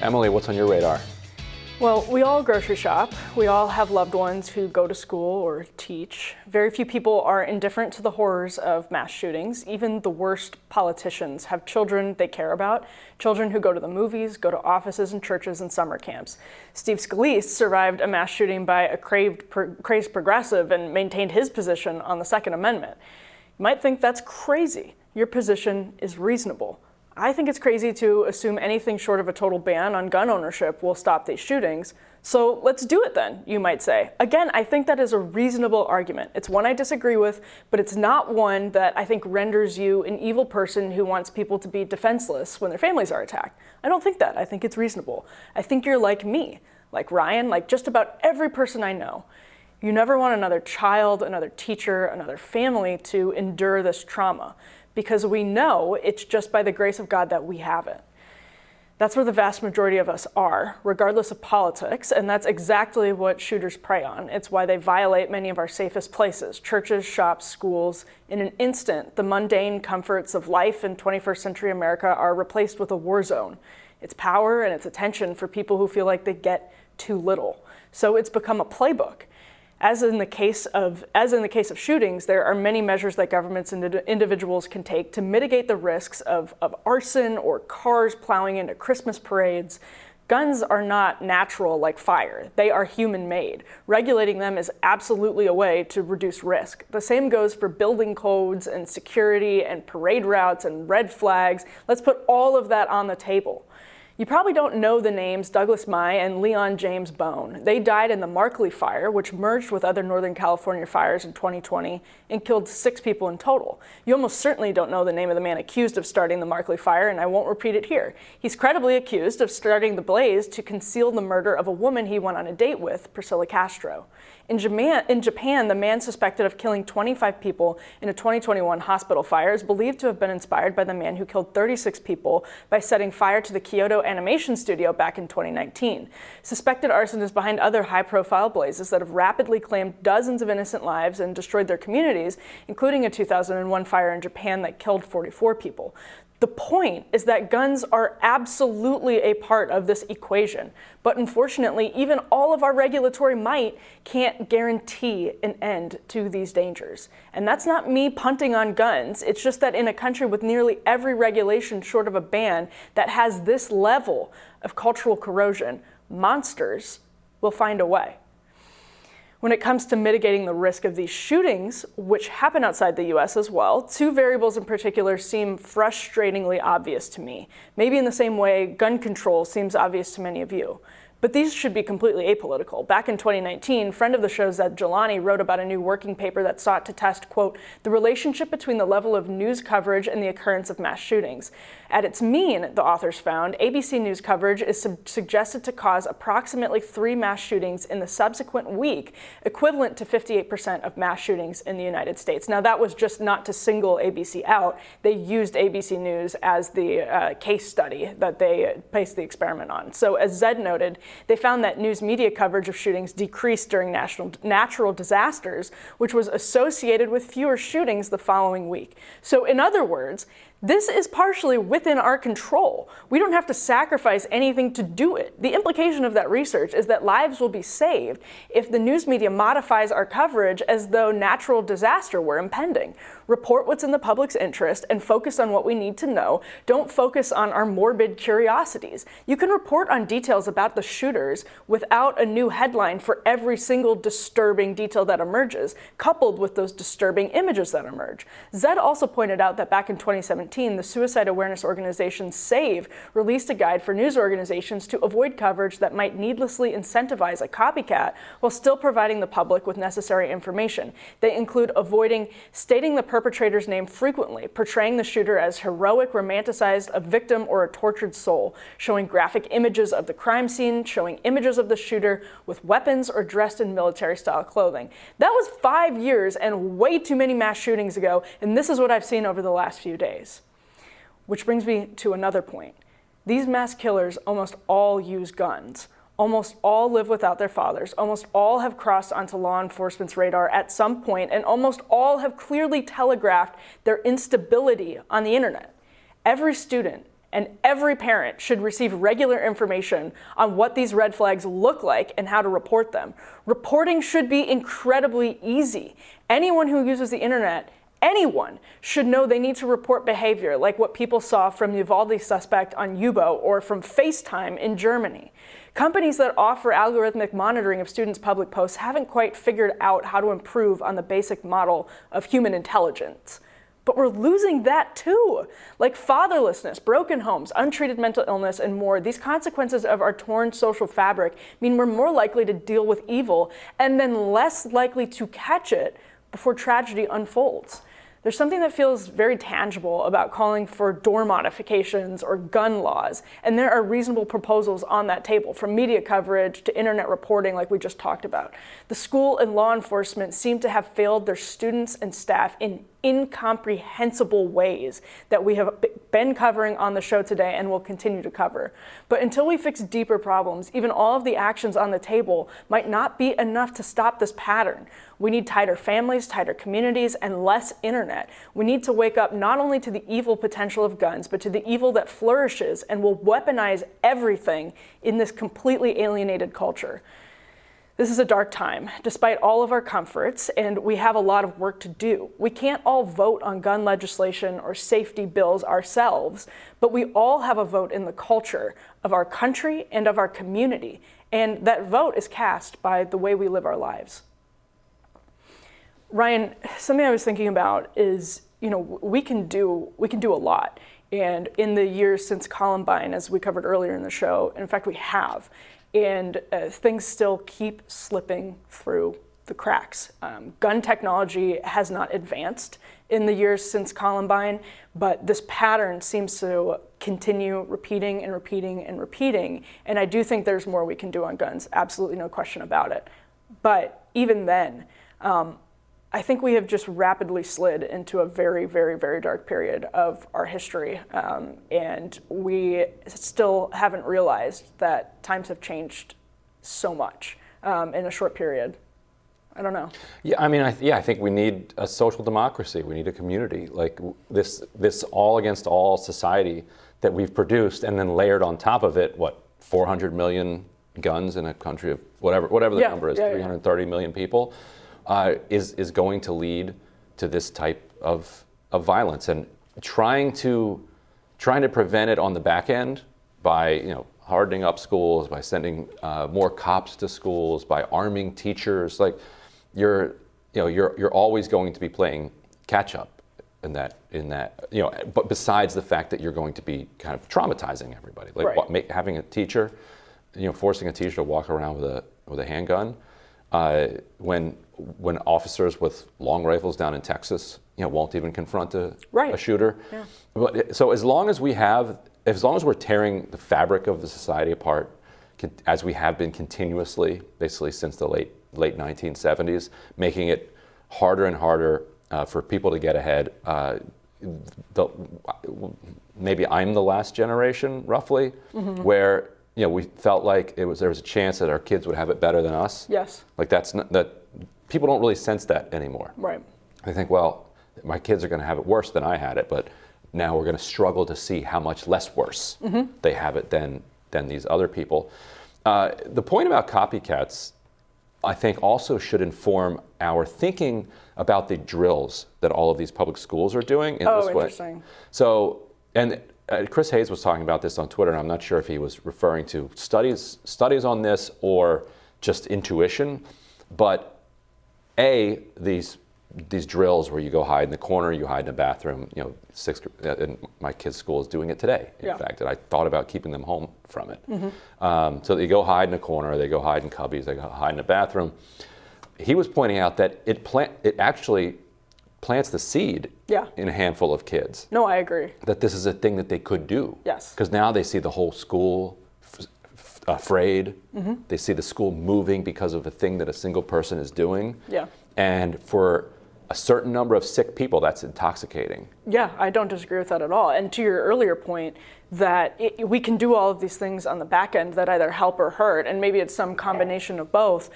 Emily, what's on your radar? Well, we all grocery shop. We all have loved ones who go to school or teach. Very few people are indifferent to the horrors of mass shootings. Even the worst politicians have children they care about, children who go to the movies, go to offices and churches and summer camps. Steve Scalise survived a mass shooting by a crazed progressive and maintained his position on the Second Amendment. You might think that's crazy. Your position is reasonable. I think it's crazy to assume anything short of a total ban on gun ownership will stop these shootings. So let's do it then, you might say. Again, I think that is a reasonable argument. It's one I disagree with, but it's not one that I think renders you an evil person who wants people to be defenseless when their families are attacked. I don't think that. I think it's reasonable. I think you're like me, like Ryan, like just about every person I know. You never want another child, another teacher, another family to endure this trauma, because we know it's just by the grace of God that we have it. That's where the vast majority of us are, regardless of politics, and that's exactly what shooters prey on. It's why they violate many of our safest places, churches, shops, schools. In an instant, the mundane comforts of life in 21st century America are replaced with a war zone. It's power and it's attention for people who feel like they get too little. So it's become a playbook. As in the case of shootings, there are many measures that governments and individuals can take to mitigate the risks of arson or cars plowing into Christmas parades. Guns are not natural like fire. They are human-made. Regulating them is absolutely a way to reduce risk. The same goes for building codes and security and parade routes and red flags. Let's put all of that on the table. You probably don't know the names Douglas Mai and Leon James Bone. They died in the Markley fire, which merged with other Northern California fires in 2020 and killed 6 people in total. You almost certainly don't know the name of the man accused of starting the Markley fire, and I won't repeat it here. He's credibly accused of starting the blaze to conceal the murder of a woman he went on a date with, Priscilla Castro. In Japan, the man suspected of killing 25 people in a 2021 hospital fire is believed to have been inspired by the man who killed 36 people by setting fire to the Kyoto animation studio back in 2019. Suspected arson is behind other high-profile blazes that have rapidly claimed dozens of innocent lives and destroyed their communities, including a 2001 fire in Japan that killed 44 people. The point is that guns are absolutely a part of this equation, but unfortunately, even all of our regulatory might can't guarantee an end to these dangers. And that's not me punting on guns. It's just that in a country with nearly every regulation short of a ban that has this level of cultural corrosion, monsters will find a way. When it comes to mitigating the risk of these shootings, which happen outside the US as well, 2 variables in particular seem frustratingly obvious to me. Maybe in the same way gun control seems obvious to many of you. But these should be completely apolitical. Back in 2019, friend of the show Zed Jelani wrote about a new working paper that sought to test, quote, the relationship between the level of news coverage and the occurrence of mass shootings. At its mean, the authors found, ABC News coverage is suggested to cause approximately 3 mass shootings in the subsequent week, equivalent to 58% of mass shootings in the United States. Now, that was just not to single ABC out. They used ABC News as the case study that they based the experiment on. So as Zed noted, they found that news media coverage of shootings decreased during natural disasters, which was associated with fewer shootings the following week. So in other words, this is partially within our control. We don't have to sacrifice anything to do it. The implication of that research is that lives will be saved if the news media modifies our coverage as though natural disaster were impending. Report what's in the public's interest and focus on what we need to know. Don't focus on our morbid curiosities. You can report on details about the shooters without a new headline for every single disturbing detail that emerges, coupled with those disturbing images that emerge. Zed also pointed out that back in 2017, the suicide awareness organization SAVE released a guide for news organizations to avoid coverage that might needlessly incentivize a copycat while still providing the public with necessary information. They include avoiding stating the perpetrator's name frequently, portraying the shooter as heroic, romanticized, a victim, or a tortured soul, showing graphic images of the crime scene, showing images of the shooter with weapons or dressed in military-style clothing. That was 5 years and way too many mass shootings ago, and this is what I've seen over the last few days. Which brings me to another point. These mass killers almost all use guns. Almost all live without their fathers. Almost all have crossed onto law enforcement's radar at some point, and almost all have clearly telegraphed their instability on the internet. Every student, and every parent should receive regular information on what these red flags look like and how to report them. Reporting should be incredibly easy. Anyone who uses the internet, anyone should know they need to report behavior like what people saw from the Uvalde suspect on Yubo or from FaceTime in Germany. Companies that offer algorithmic monitoring of students' public posts haven't quite figured out how to improve on the basic model of human intelligence. But we're losing that too. Like fatherlessness, broken homes, untreated mental illness, and more, these consequences of our torn social fabric mean we're more likely to deal with evil and then less likely to catch it before tragedy unfolds. There's something that feels very tangible about calling for door modifications or gun laws, and there are reasonable proposals on that table, from media coverage to internet reporting like we just talked about. The school and law enforcement seem to have failed their students and staff in incomprehensible ways that we have been covering on the show today and will continue to cover. But until we fix deeper problems, even all of the actions on the table might not be enough to stop this pattern. We need tighter families, tighter communities, and less internet. We need to wake up not only to the evil potential of guns, but to the evil that flourishes and will weaponize everything in this completely alienated culture. This is a dark time, despite all of our comforts, and we have a lot of work to do. We can't all vote on gun legislation or safety bills ourselves, but we all have a vote in the culture of our country and of our community, and that vote is cast by the way we live our lives. Ryan, something I was thinking about is, we can do a lot. And in the years since Columbine, as we covered earlier in the show, in fact, we have. And things still keep slipping through the cracks. Gun technology has not advanced in the years since Columbine, but this pattern seems to continue repeating and repeating and repeating. And I do think there's more we can do on guns, absolutely no question about it. But even then, I think we have just rapidly slid into a very, very, very dark period of our history, and we still haven't realized that times have changed so much in a short period. I don't know. Yeah, I think we need a social democracy. We need a community like this all against all society that we've produced, and then layered on top of it, 400 million guns in a country of whatever the number is, 330 million people. Is going to lead to this type of violence, and trying to prevent it on the back end by hardening up schools, by sending more cops to schools, by arming teachers. Like you're always going to be playing catch up in that but besides the fact that you're going to be kind of traumatizing everybody, like having a teacher, forcing a teacher to walk around with a handgun. When officers with long rifles down in Texas, won't even confront a shooter. Yeah. But, so as long as we're tearing the fabric of the society apart, as we have been continuously, basically since the late 1970s, making it harder and harder for people to get ahead. Maybe I'm the last generation, roughly, where we felt like there was a chance that our kids would have it better than us. Yes. Like that people don't really sense that anymore. Right. They think, well, my kids are going to have it worse than I had it, but now we're going to struggle to see how much less worse they have it than these other people. The point about copycats, I think, also should inform our thinking about the drills that all of these public schools are doing in this way. Interesting. So, and Chris Hayes was talking about this on Twitter, and I'm not sure if he was referring to studies on this or just intuition, but these drills where you go hide in the corner, you hide in a bathroom, and my kid's school is doing it today, in fact, and I thought about keeping them home from it. So they go hide in a corner, they go hide in cubbies, they go hide in a bathroom. He was pointing out that it actually plants the seed in a handful of kids. No, I agree. That this is a thing that they could do. Yes. Because now they see the whole school afraid. They see the school moving because of a thing that a single person is doing. Yeah. And for a certain number of sick people, that's intoxicating. Yeah, I don't disagree with that at all. And to your earlier point, that we can do all of these things on the back end that either help or hurt, and maybe it's some combination of both.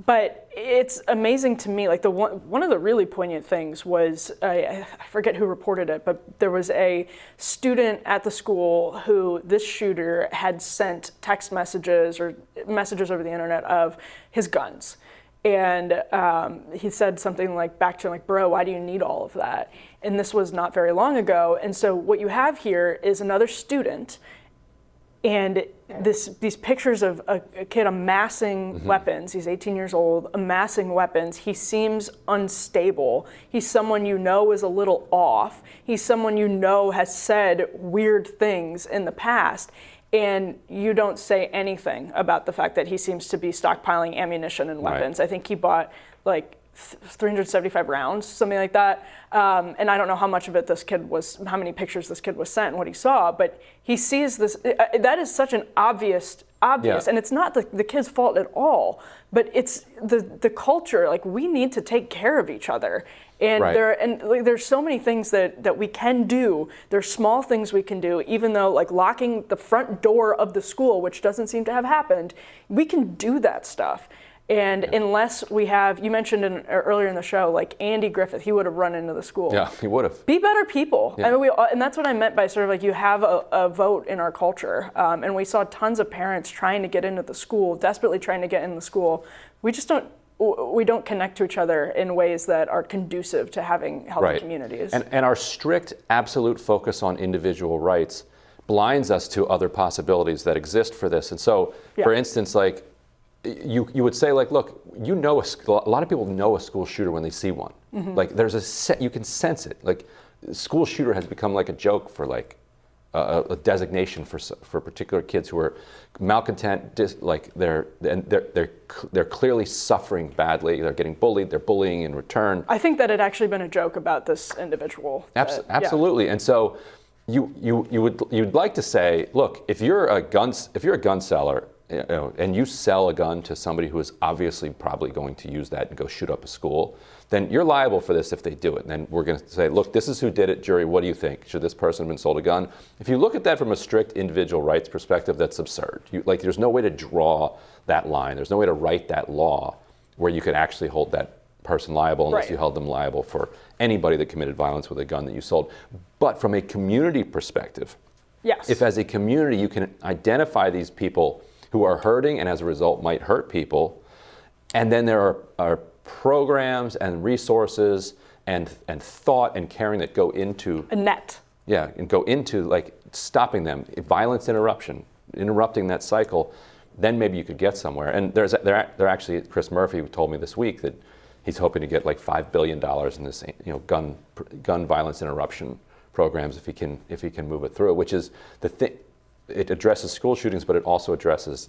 But it's amazing to me, like one of the really poignant things was, I forget who reported it, but there was a student at the school who this shooter had sent text messages or messages over the internet of his guns. And he said something like back to him, like, bro, why do you need all of that? And this was not very long ago. And so what you have here is another student and these pictures of a kid amassing weapons. He's 18 years old, amassing weapons. He seems unstable. He's someone you know is a little off. He's someone you know has said weird things in the past. And you don't say anything about the fact that he seems to be stockpiling ammunition and weapons. Right. I think he bought like 375 rounds, something like that. And I don't know how much of it how many pictures this kid was sent and what he saw, but he sees this. That is such an obvious, yeah. And it's not the kid's fault at all, but it's the culture. Like, we need to take care of each other. And right. There's so many things that we can do. There's small things we can do, even though like locking the front door of the school, which doesn't seem to have happened, we can do that stuff. And unless we have, you mentioned earlier in the show, like Andy Griffith, he would have run into the school. Yeah, he would have. Be better people. Yeah. I mean, and that's what I meant by sort of like you have a vote in our culture. And we saw tons of parents trying to get into the school, desperately trying to get into the school. We don't connect to each other in ways that are conducive to having healthy right. communities. And our strict, absolute focus on individual rights blinds us to other possibilities that exist for this. And so, for instance, like, you would say, like, look, you know, a lot of people know a school shooter when they see one. Mm-hmm. Like, there's you can sense it. Like, school shooter has become like a joke for like a designation for particular kids who are malcontent. Like they're clearly suffering badly. They're getting bullied. They're bullying in return. I think that it actually been a joke about this individual. Absolutely, and so you'd like to say, look, if you're a gun seller. And you sell a gun to somebody who is obviously probably going to use that and go shoot up a school, then you're liable for this if they do it. And then we're going to say, look, this is who did it, jury, what do you think? Should this person have been sold a gun? If you look at that from a strict individual rights perspective, that's absurd. There's no way to draw that line. There's no way to write that law where you could actually hold that person liable unless you held them liable for anybody that committed violence with a gun that you sold. But from a community perspective, yes. If as a community you can identify these people who are hurting and as a result might hurt people, and then there are programs and resources and thought and caring that go into a net. Yeah, and go into like stopping them, violence interrupting that cycle, then maybe you could get somewhere. And there actually, Chris Murphy told me this week that he's hoping to get like $5 billion in this, gun violence interruption programs if he can move it through, which is the thing. It addresses school shootings, but it also addresses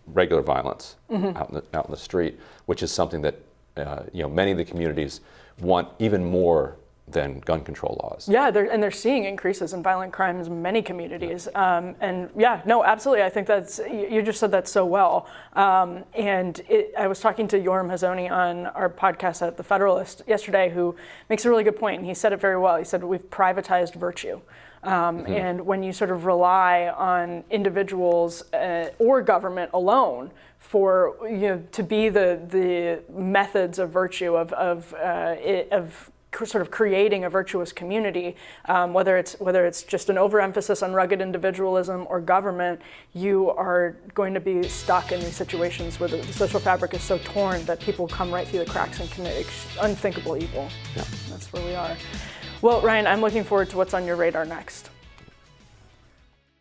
regular violence out in the street, which is something that many of the communities want even more than gun control laws. Yeah, they're seeing increases in violent crimes in many communities. Absolutely. I think you just said that so well. I was talking to Yoram Hazony on our podcast at The Federalist yesterday, who makes a really good point, and he said it very well. He said, we've privatized virtue. And when you sort of rely on individuals or government alone for to be the methods of virtue of sort of creating a virtuous community, whether it's just an overemphasis on rugged individualism or government, you are going to be stuck in these situations where the social fabric is so torn that people come right through the cracks and commit unthinkable evil. Yeah. That's where we are. Well, Ryan, I'm looking forward to what's on your radar next.